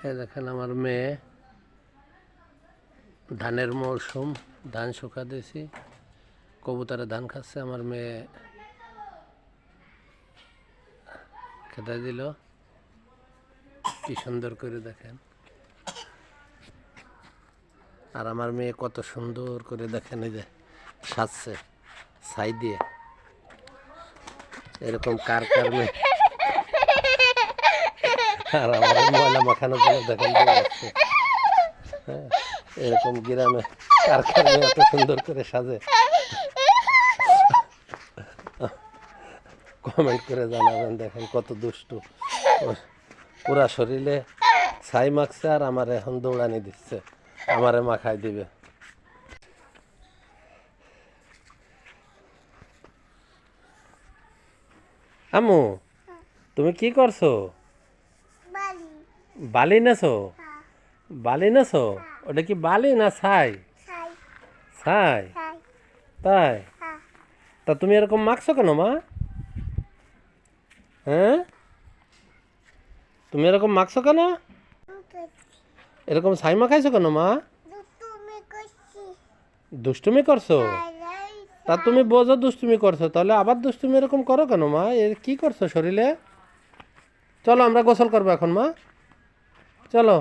এই দেখেন আমার মেয়ে ধানের মৌসুম, ধান শুকা দিয়েছি, কবুতরে ধান খাচ্ছে। আমার মেয়ে খেতে দিল, কি সুন্দর করে দেখেন। আর আমার মেয়ে কত সুন্দর করে দেখেন, এই যে সাজছে ছাই দিয়ে। এরকম কার কার মেয়ে, আর আমার ময়লা মাখানোর জন্য দেখেন দৌড়াচ্ছে। হ্যাঁ, এরকম গ্রামে কার কার মেয়ে এত সুন্দর করে সাজে, কমেন্ট করে জানাবেন। দেখেন কত দুষ্টু, পুরা শরীরে ছাই মাখছে আর আমার এখন দৌড়ানি দিচ্ছে, আমারে মাখাই দিবে। আম্মু, তুমি কি করছো? বালি নেছো? বালি নেছো? ওটা কি বালি না ছাই? ছাই? তাই? তা তুমি এরকম মাখছো কেন মা? হ্যাঁ, তুমি এরকম মাখছো কেন? এরকম ছাই মাখাইছো কেন মা? দুষ্টুমি করছো? তা তুমি বোঝো দুষ্টুমি করছো, তাহলে আবার দুষ্টুমি এরকম করো কেন মা? এর কি করছো শরীরে? চলো আমরা গোসল করবো এখন মা, চলো।